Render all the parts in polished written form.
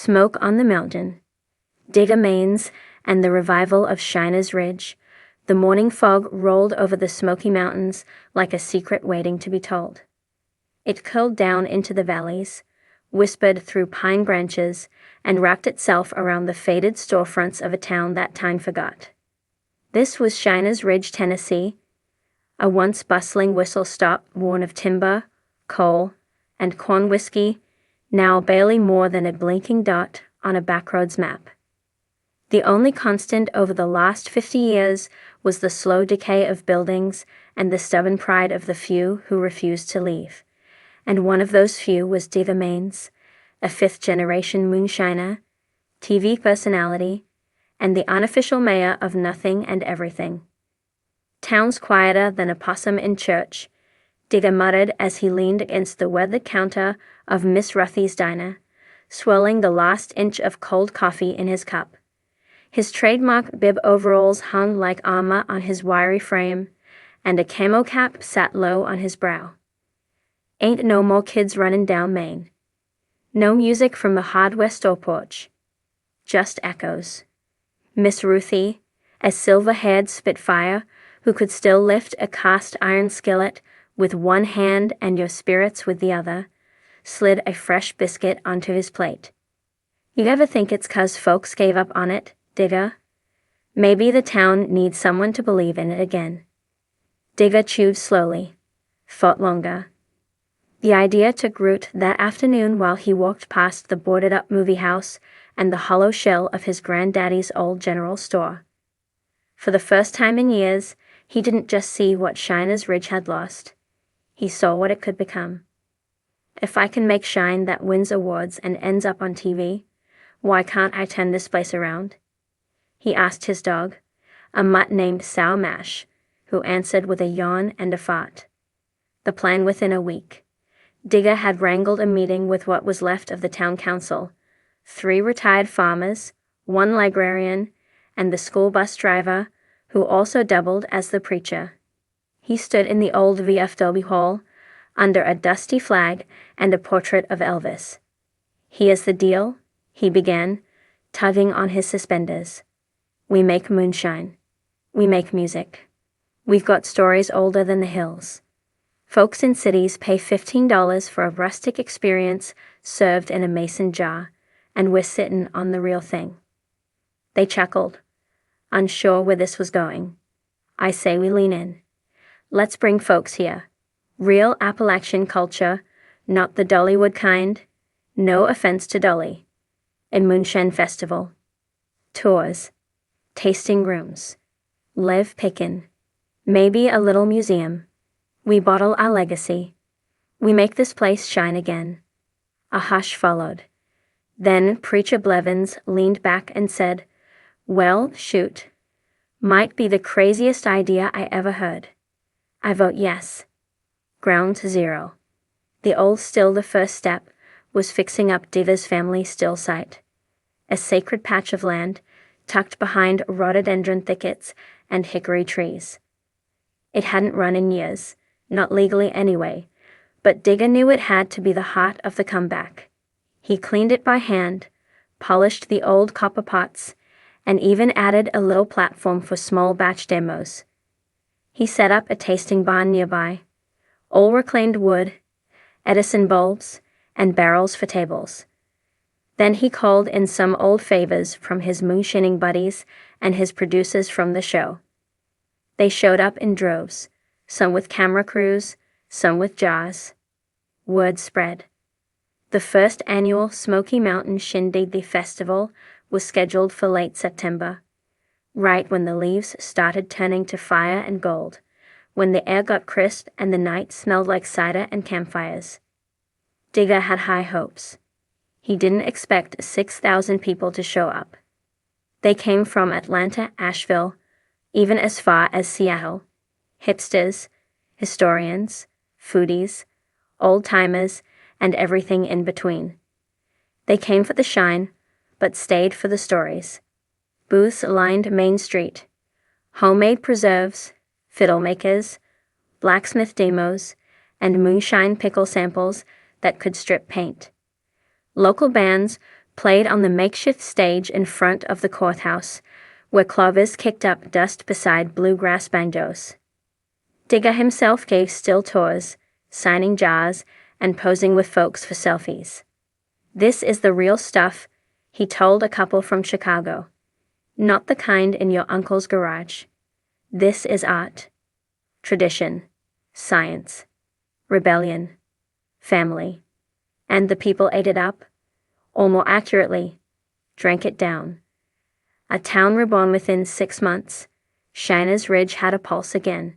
Smoke on the Mountain, Digger Mains, and the revival of Shiner's Ridge. The morning fog rolled over the Smoky Mountains like a secret waiting to be told. It curled down into the valleys, whispered through pine branches, and wrapped itself around the faded storefronts of a town that time forgot. This was Shiner's Ridge, Tennessee, a once bustling whistle stop worn of timber, coal, and corn whiskey, now barely more than a blinking dot on a backroads map. The only constant over the last 50 years was the slow decay of buildings and the stubborn pride of the few who refused to leave. And one of those few was Digger Mains, a fifth-generation moonshiner, TV personality, and the unofficial mayor of nothing and everything. "Town's quieter than a possum in church," Digger muttered as he leaned against the weathered counter of Miss Ruthie's diner, swirling the last inch of cold coffee in his cup. His trademark bib overalls hung like armor on his wiry frame, and a camo cap sat low on his brow. Ain't no more kids running down Main. No music from the hardware store porch. Just echoes. Miss Ruthie, a silver-haired spitfire who could still lift a cast-iron skillet with one hand and your spirits with the other, slid a fresh biscuit onto his plate. "You ever think it's 'cause folks gave up on it, Digger? Maybe the town needs someone to believe in it again." Digger chewed slowly, thought longer. The idea took root that afternoon while he walked past the boarded-up movie house and the hollow shell of his granddaddy's old general store. For the first time in years, he didn't just see what Shiner's Ridge had lost. He saw what it could become. "If I can make Shine that wins awards and ends up on TV, why can't I turn this place around?" He asked his dog, a mutt named Sow Mash, who answered with a yawn and a fart. The plan within a week. Digger had wrangled a meeting with what was left of the town council, 3 retired farmers, 1 librarian, and the school bus driver, who also doubled as the preacher. He stood in the old VFW hall, under a dusty flag and a portrait of Elvis. "Here's the deal," he began, tugging on his suspenders. "We make moonshine. We make music. We've got stories older than the hills. Folks in cities pay $15 for a rustic experience served in a mason jar, and we're sittin' on the real thing." They chuckled, unsure where this was going. "I say we lean in. Let's bring folks here. Real Appalachian culture, not the Dollywood kind. No offense to Dolly. A moonshine festival. Tours. Tasting rooms. Live pickin'. Maybe a little museum. We bottle our legacy. We make this place shine again." A hush followed. Then Preacher Blevins leaned back and said, "Well, shoot. Might be the craziest idea I ever heard. I vote yes." Ground zero. The old still the first step was fixing up Digger's family still site, a sacred patch of land tucked behind rhododendron thickets and hickory trees. It hadn't run in years, not legally anyway, but Digger knew it had to be the heart of the comeback. He cleaned it by hand, polished the old copper pots, and even added a little platform for small batch demos. He set up a tasting barn nearby, all reclaimed wood, Edison bulbs, and barrels for tables. Then he called in some old favors from his moonshining buddies and his producers from the show. They showed up in droves, some with camera crews, some with jars. Word spread. The first annual Smoky Mountain Shindig Festival was scheduled for late September, right when the leaves started turning to fire and gold, when the air got crisp and the night smelled like cider and campfires. Digger had high hopes. He didn't expect 6,000 people to show up. They came from Atlanta, Asheville, even as far as Seattle. Hipsters, historians, foodies, old-timers, and everything in between. They came for the shine, but stayed for the stories. Booths lined Main Street. Homemade preserves, fiddle makers, blacksmith demos, and moonshine pickle samples that could strip paint. Local bands played on the makeshift stage in front of the courthouse, where clovers kicked up dust beside bluegrass banjos. Digger himself gave still tours, signing jars and posing with folks for selfies. "This is the real stuff," he told a couple from Chicago. "Not the kind in your uncle's garage. This is art. Tradition, science, rebellion, family." And the people ate it up, or more accurately, drank it down. A town reborn within 6 months, Shiner's Ridge had a pulse again.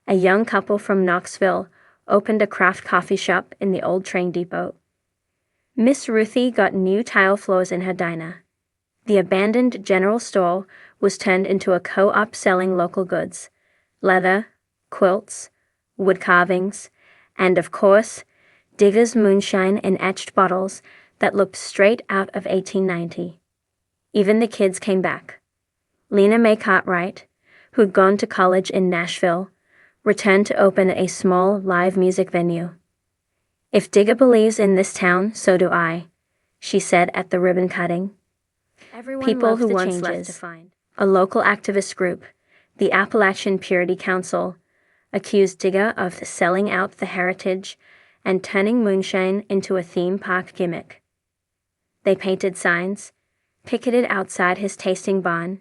A young couple from Knoxville opened a craft coffee shop in the old train depot. Miss Ruthie got new tile floors in her diner. The abandoned general store was turned into a co-op selling local goods: leather, quilts, wood carvings, and of course, Digger's moonshine in etched bottles that looked straight out of 1890. Even the kids came back. Lena Mae Cartwright, who'd gone to college in Nashville, returned to open a small live music venue. "If Digger believes in this town, so do I," she said at the ribbon cutting. People Who Want Changes, a local activist group, the Appalachian Purity Council, accused Digger of selling out the heritage and turning moonshine into a theme park gimmick. They painted signs, picketed outside his tasting barn,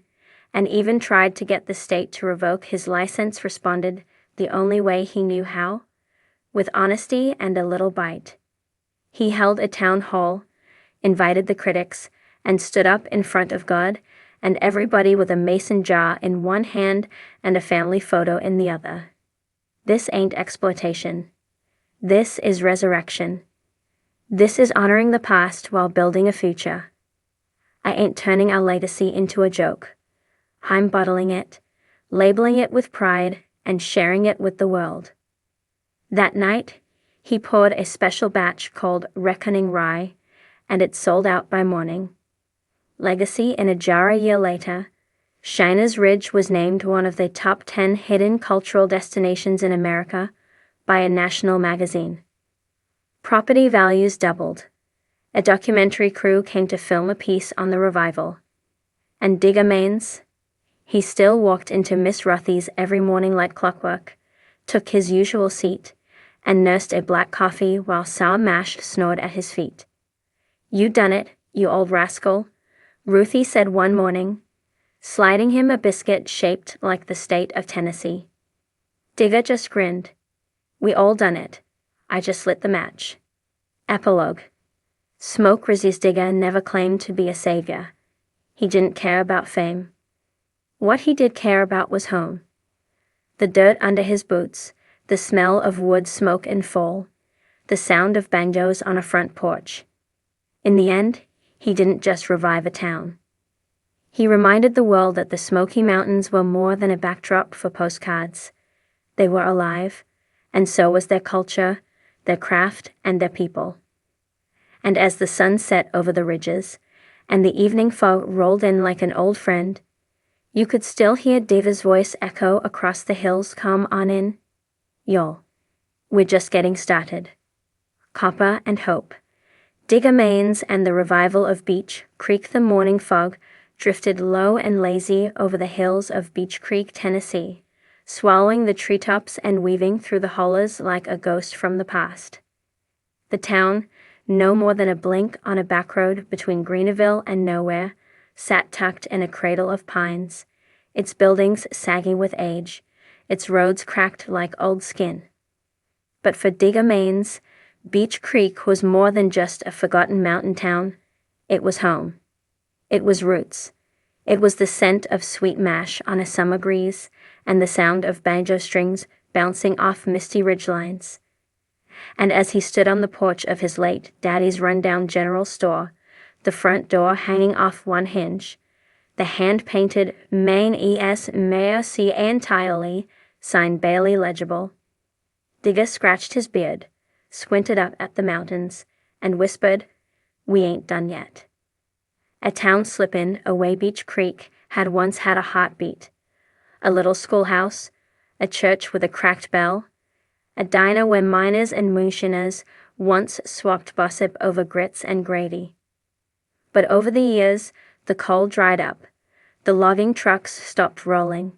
and even tried to get the state to revoke his license. Responded the only way he knew how, with honesty and a little bite. He held a town hall, invited the critics, and stood up in front of God and everybody with a mason jar in one hand and a family photo in the other. This ain't exploitation. This is resurrection. This is honoring the past while building a future. I ain't turning our legacy into a joke. I'm bottling it, labeling it with pride, and sharing it with the world. That night, he poured a special batch called Reckoning Rye, and it sold out by morning. Legacy in a jar. A year later, Shiner's Ridge was named one of the top 10 hidden cultural destinations in America by a national magazine. Property values doubled. A documentary crew came to film a piece on the revival. And Digger Maines? He still walked into Miss Ruthie's every morning like clockwork, took his usual seat, and nursed a black coffee while sour mash snored at his feet. "You done it, you old rascal," Ruthie said one morning, sliding him a biscuit shaped like the state of Tennessee. Digger just grinned. "We all done it. I just lit the match." Epilogue. Smoke Rizzy's Digger never claimed to be a savior. He didn't care about fame. What he did care about was home. The dirt under his boots, the smell of wood smoke and fall, the sound of banjos on a front porch. In the end, he didn't just revive a town. He reminded the world that the Smoky Mountains were more than a backdrop for postcards. They were alive, and so was their culture, their craft, and their people. And as the sun set over the ridges, and the evening fog rolled in like an old friend, you could still hear Digger's voice echo across the hills. "Come on in, y'all. We're just getting started." Copper and hope. Digger Maines and the revival of Beech Creek. The morning fog drifted low and lazy over the hills of Beech Creek, Tennessee, swallowing the treetops and weaving through the hollows like a ghost from the past. The town, no more than a blink on a back road between Greenville and nowhere, sat tucked in a cradle of pines, its buildings sagging with age, its roads cracked like old skin. But for Digger Maines, Beech Creek was more than just a forgotten mountain town. It was home. It was roots. It was the scent of sweet mash on a summer breeze and the sound of banjo strings bouncing off misty ridgelines. And as he stood on the porch of his late daddy's rundown general store, the front door hanging off one hinge, the hand-painted Maine E.S. Mayor C. entirely sign barely legible, Digger scratched his beard, squinted up at the mountains, and whispered, "We ain't done yet." A town slip-in away Beech Creek had once had a heartbeat. A little schoolhouse, a church with a cracked bell, a diner where miners and moonshiners once swapped gossip over grits and gravy. But over the years, the coal dried up, the logging trucks stopped rolling,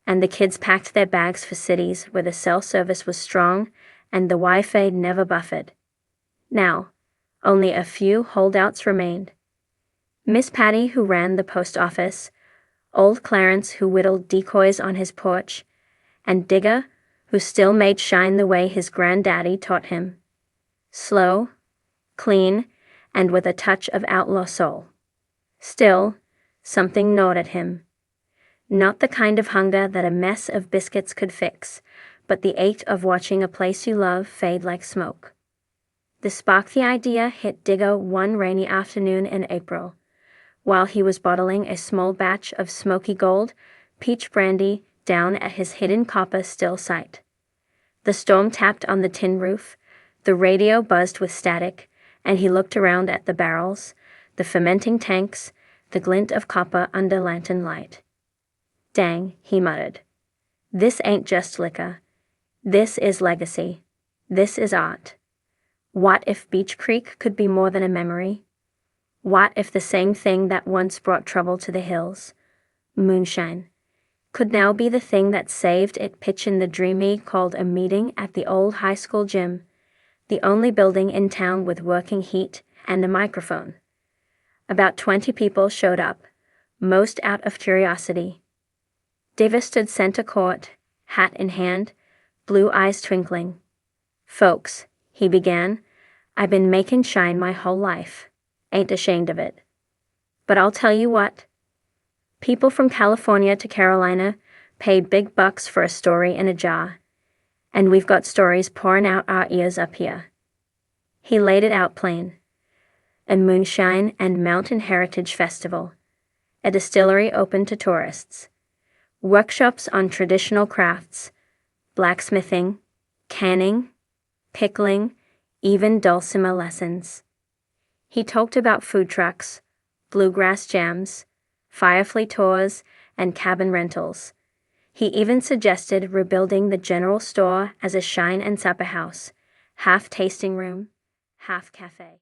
and the kids packed their bags for cities where the cell service was strong and the Wi-Fi never buffered. Now, only a few holdouts remained. Miss Patty, who ran the post office, old Clarence, who whittled decoys on his porch, and Digger, who still made shine the way his granddaddy taught him. Slow, clean, and with a touch of outlaw soul. Still, something gnawed at him. Not the kind of hunger that a mess of biscuits could fix, but the ache of watching a place you love fade like smoke. The spark the idea hit Digger one rainy afternoon in April, while he was bottling a small batch of smoky gold peach brandy down at his hidden copper still site. The storm tapped on the tin roof, the radio buzzed with static, and he looked around at the barrels, the fermenting tanks, the glint of copper under lantern light. "Dang," he muttered. "This ain't just liquor. This is legacy. This is art. What if Beach Creek could be more than a memory? What if the same thing that once brought trouble to the hills, moonshine, could now be the thing that saved it?" Pitch in the dreamy called a meeting at the old high school gym, the only building in town with working heat and a microphone. About 20 people showed up, most out of curiosity. Diva stood center court, hat in hand, blue eyes twinkling. "Folks," he began, "I've been making shine my whole life. Ain't ashamed of it. But I'll tell you what. People from California to Carolina pay big bucks for a story in a jar. And we've got stories pouring out our ears up here." He laid it out plain. A moonshine and mountain heritage festival. A distillery open to tourists. Workshops on traditional crafts, blacksmithing, canning, pickling, even dulcimer lessons. He talked about food trucks, bluegrass jams, firefly tours, and cabin rentals. He even suggested rebuilding the general store as a shine and supper house, half tasting room, half cafe.